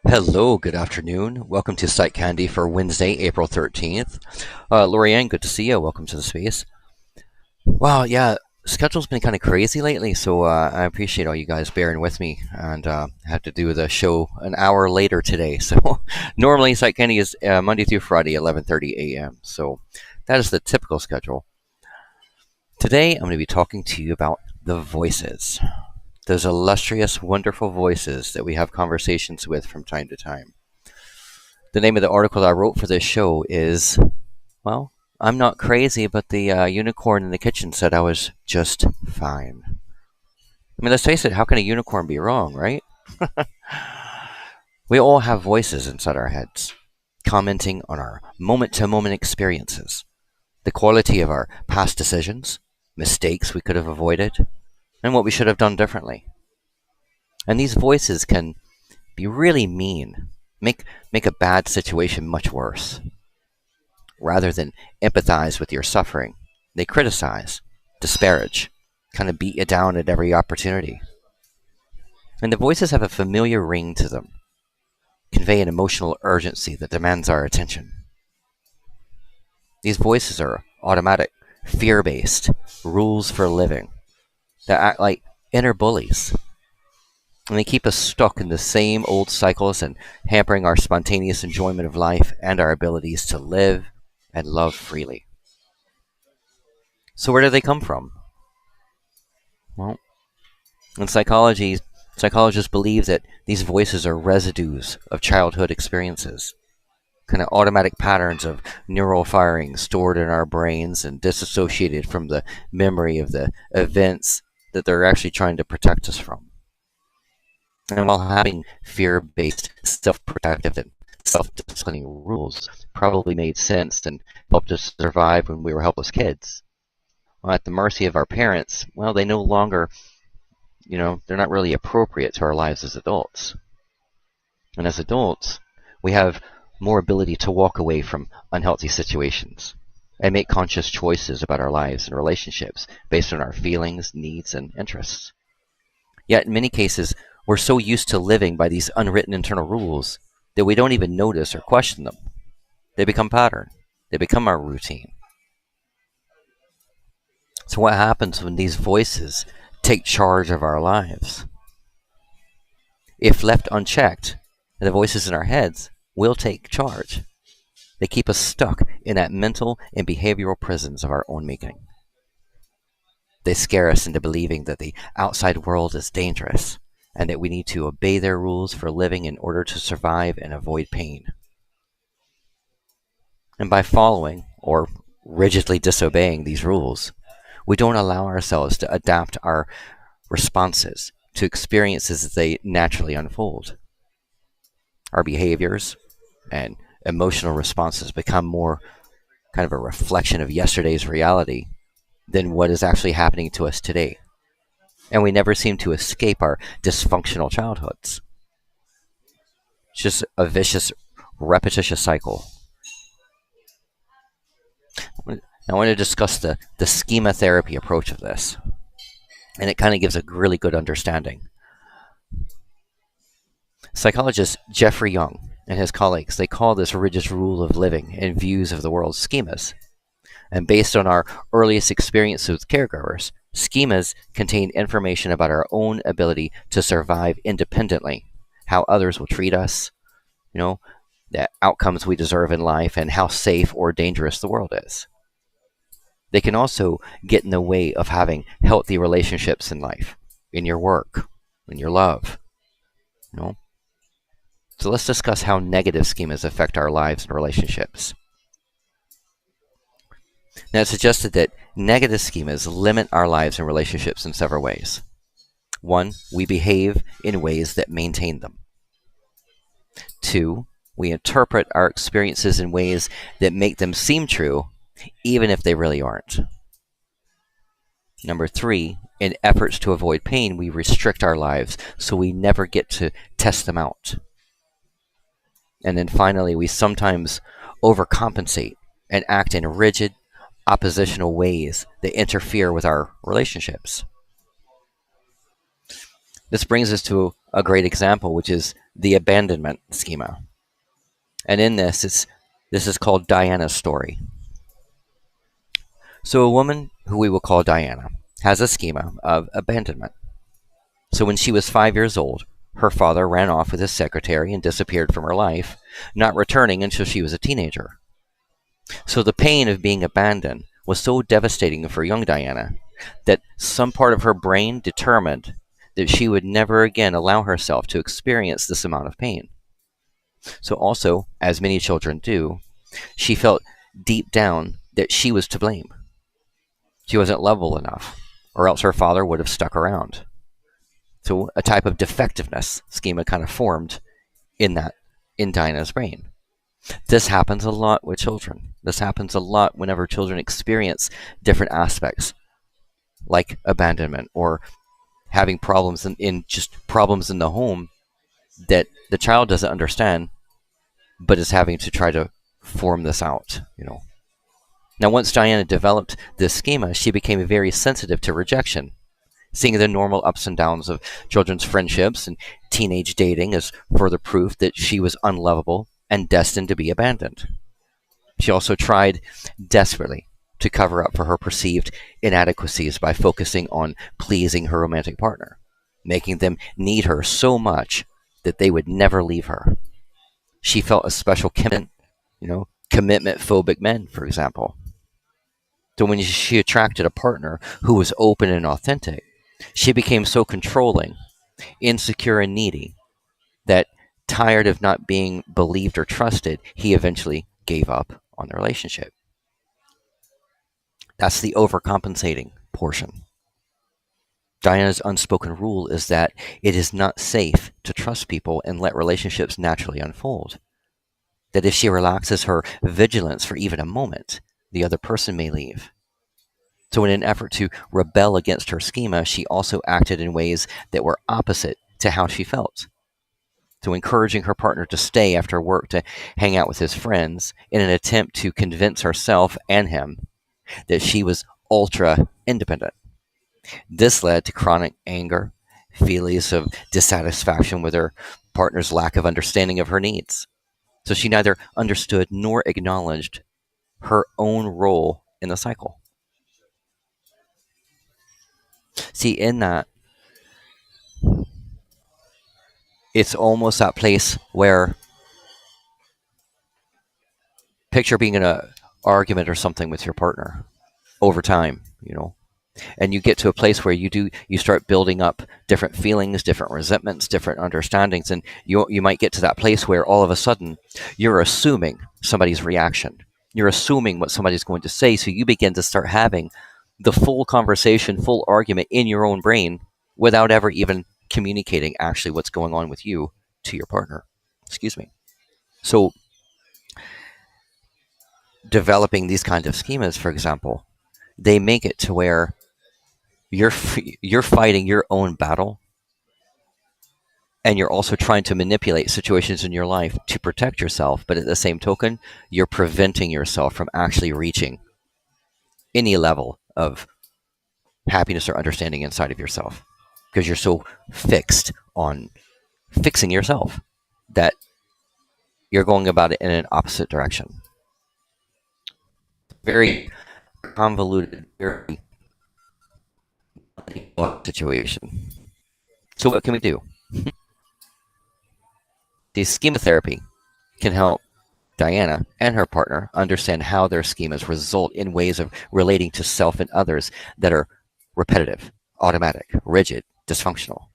Hello, good afternoon. Welcome to Sight Candy for Wednesday, April 13th. Lorianne, good to see you. Welcome to the space. Wow, yeah, schedule's been kind of crazy lately, so I appreciate all you guys bearing with me, and had to do the show an hour later today. So normally Sight Candy is Monday through Friday, 11:30 a.m. So that is the typical schedule. Today I'm going to be talking to you about the voices. Those illustrious, wonderful voices that we have conversations with from time to time. The name of the article that I wrote for this show is, well, I'm not crazy, but the unicorn in the kitchen said I was just fine. I mean, let's face it, how can a unicorn be wrong, right? We all have voices inside our heads, commenting on our moment-to-moment experiences, the quality of our past decisions, mistakes we could have avoided, and what we should have done differently. And these voices can be really mean, make a bad situation much worse. Rather than empathize with your suffering, they criticize, disparage, kind of beat you down at every opportunity. And the voices have a familiar ring to them, convey an emotional urgency that demands our attention. These voices are automatic, fear-based rules for living that act like inner bullies. And they keep us stuck in the same old cycles and hampering our spontaneous enjoyment of life and our abilities to live and love freely. So where do they come from? Well, in psychology, psychologists believe that these voices are residues of childhood experiences, kind of automatic patterns of neural firing stored in our brains and disassociated from the memory of the events that they're actually trying to protect us from. And while having fear-based, self-protective, and self-disciplining rules probably made sense and helped us survive when we were helpless kids, well, at the mercy of our parents, well, they no longer, they're not really appropriate to our lives as adults. And as adults, we have more ability to walk away from unhealthy situations and make conscious choices about our lives and relationships based on our feelings, needs, and interests. Yet in many cases, we're so used to living by these unwritten internal rules that we don't even notice or question them. They become pattern. They become our routine. So what happens when these voices take charge of our lives? If left unchecked, the voices in our heads will take charge. They keep us stuck in that mental and behavioral prisons of our own making. They scare us into believing that the outside world is dangerous and that we need to obey their rules for living in order to survive and avoid pain. And by following or rigidly disobeying these rules, we don't allow ourselves to adapt our responses to experiences as they naturally unfold. Our behaviors and emotional responses become more kind of a reflection of yesterday's reality than what is actually happening to us today. And we never seem to escape our dysfunctional childhoods. It's just a vicious, repetitious cycle. I want to discuss the schema therapy approach of this. And it kind of gives a really good understanding. Psychologist Jeffrey Young and his colleagues, they call this rigid rule of living and views of the world schemas. And based on our earliest experience with caregivers, schemas contain information about our own ability to survive independently, how others will treat us, the outcomes we deserve in life, and how safe or dangerous the world is. They can also get in the way of having healthy relationships in life, in your work, in your love, So let's discuss how negative schemas affect our lives and relationships. Now, it's suggested that negative schemas limit our lives and relationships in several ways. 1, we behave in ways that maintain them. 2, we interpret our experiences in ways that make them seem true, even if they really aren't. Number 3, in efforts to avoid pain, we restrict our lives so we never get to test them out. And then finally, we sometimes overcompensate and act in rigid, oppositional ways that interfere with our relationships. This brings us to a great example, which is the abandonment schema. And in this is called Diana's story. So a woman who we will call Diana has a schema of abandonment. So when she was 5 years old, her father ran off with his secretary and disappeared from her life, not returning until she was a teenager. So the pain of being abandoned was so devastating for young Diana that some part of her brain determined that she would never again allow herself to experience this amount of pain. So also, as many children do, she felt deep down that she was to blame. She wasn't lovable enough, or else her father would have stuck around. So a type of defectiveness schema kind of formed in Diana's brain. This happens a lot with children. This happens a lot whenever children experience different aspects, like abandonment or having problems in problems in the home that the child doesn't understand, but is having to try to form this out. Now, once Diana developed this schema, she became very sensitive to rejection, seeing the normal ups and downs of children's friendships and teenage dating as further proof that she was unlovable and destined to be abandoned. She also tried desperately to cover up for her perceived inadequacies by focusing on pleasing her romantic partner, making them need her so much that they would never leave her. She felt a special commitment-phobic men, for example. So when she attracted a partner who was open and authentic, she became so controlling, insecure, and needy that, tired of not being believed or trusted, he eventually gave up on the relationship. That's the overcompensating portion. Diana's unspoken rule is that it is not safe to trust people and let relationships naturally unfold. That if she relaxes her vigilance for even a moment, the other person may leave. So in an effort to rebel against her schema, she also acted in ways that were opposite to how she felt. So encouraging her partner to stay after work to hang out with his friends in an attempt to convince herself and him that she was ultra independent. This led to chronic anger, feelings of dissatisfaction with her partner's lack of understanding of her needs. So she neither understood nor acknowledged her own role in the cycle. See, in that, it's almost that place where, picture being in an argument or something with your partner over time, and you get to a place where you start building up different feelings, different resentments, different understandings, and you might get to that place where all of a sudden you're assuming somebody's reaction. You're assuming what somebody's going to say, so you begin to start having the full conversation, full argument in your own brain without ever even communicating actually what's going on with you to your partner. Excuse me. So developing these kinds of schemas, for example, they make it to where you're fighting your own battle, and you're also trying to manipulate situations in your life to protect yourself, but at the same token, you're preventing yourself from actually reaching any level of happiness or understanding inside of yourself, because you're so fixed on fixing yourself that you're going about it in an opposite direction. Very convoluted, very situation. So what can we do? The schema therapy can help Diana and her partner understand how their schemas result in ways of relating to self and others that are repetitive, automatic, rigid, dysfunctional.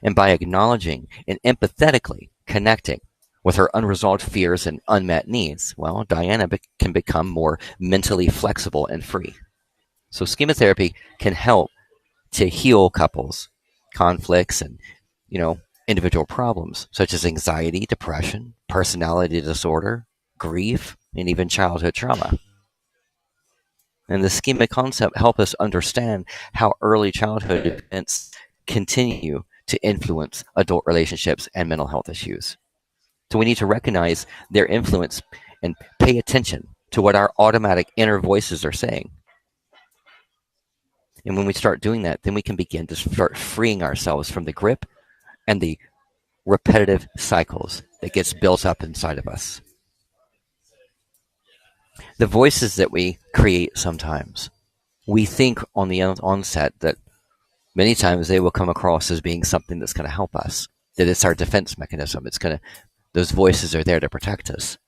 And by acknowledging and empathetically connecting with her unresolved fears and unmet needs, well, Diana can become more mentally flexible and free. So schema therapy can help to heal couples conflicts and individual problems such as anxiety, depression, personality disorder, grief, and even childhood trauma. And the schema concept help us understand how early childhood events continue to influence adult relationships and mental health issues. So we need to recognize their influence and pay attention to what our automatic inner voices are saying. And when we start doing that, then we can begin to start freeing ourselves from the grip and the repetitive cycles that gets built up inside of us. The voices that we create sometimes, we think on the onset that many times they will come across as being something that's going to help us, that it's our defense mechanism. Those voices are there to protect us.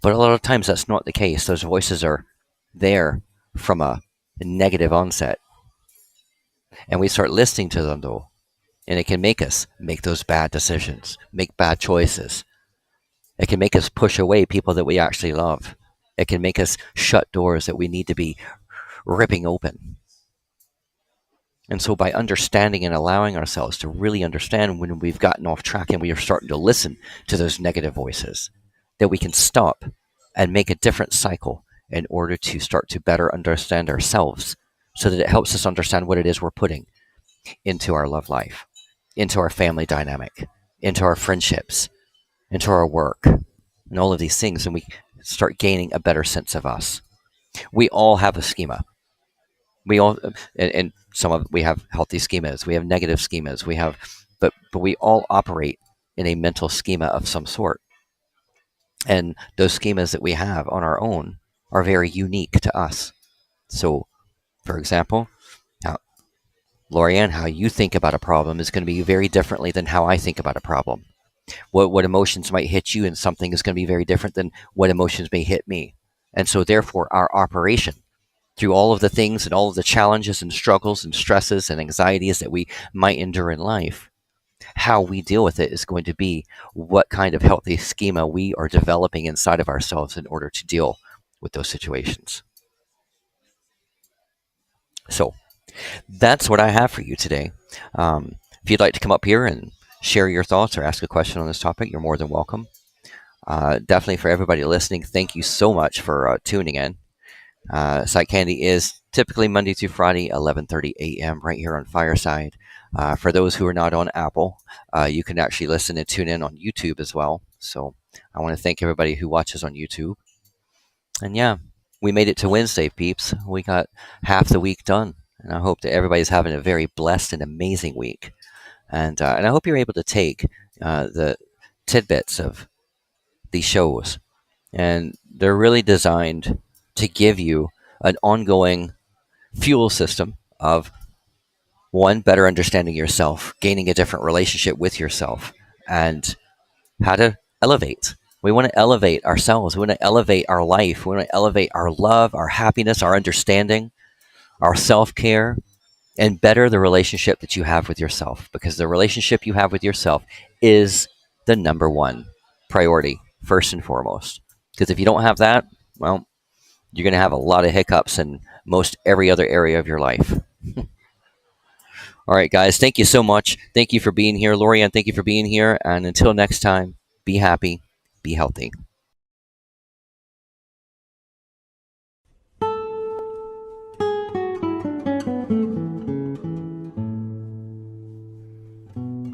But a lot of times that's not the case. Those voices are there from a negative onset. And we start listening to them though, and it can make us make those bad decisions, make bad choices. It can make us push away people that we actually love. It can make us shut doors that we need to be ripping open. And so by understanding and allowing ourselves to really understand when we've gotten off track and we are starting to listen to those negative voices, that we can stop and make a different cycle in order to start to better understand ourselves so that it helps us understand what it is we're putting into our love life, into our family dynamic, into our friendships, into our work, and all of these things, and we start gaining a better sense of us. We all have a schema. We all, and we have healthy schemas, we have negative schemas, but we all operate in a mental schema of some sort. And those schemas that we have on our own are very unique to us. So, for example, Lorianne, how you think about a problem is going to be very differently than how I think about a problem. What emotions might hit you in something is going to be very different than what emotions may hit me. And so therefore our operation through all of the things and all of the challenges and struggles and stresses and anxieties that we might endure in life, how we deal with it is going to be what kind of healthy schema we are developing inside of ourselves in order to deal with those situations. So that's what I have for you today. If you'd like to come up here and share your thoughts or ask a question on this topic, you're more than welcome. Definitely for everybody listening, thank you so much for tuning in. Psych Candy is typically Monday through Friday, 11:30 a.m. right here on Fireside. For those who are not on Apple, you can actually listen and tune in on YouTube as well. So I want to thank everybody who watches on YouTube. And yeah, we made it to Wednesday, peeps. We got half the week done. And I hope that everybody's having a very blessed and amazing week. And I hope you're able to take the tidbits of these shows. And they're really designed to give you an ongoing fuel system of, one, better understanding yourself, gaining a different relationship with yourself, and how to elevate. We want to elevate ourselves. We want to elevate our life. We want to elevate our love, our happiness, our understanding, our self-care, and better the relationship that you have with yourself, because the relationship you have with yourself is the number one priority, first and foremost. Because if you don't have that, well, you're going to have a lot of hiccups in most every other area of your life. All right, guys, thank you so much. Thank you for being here. Lorianne, thank you for being here. And until next time, be happy, be healthy.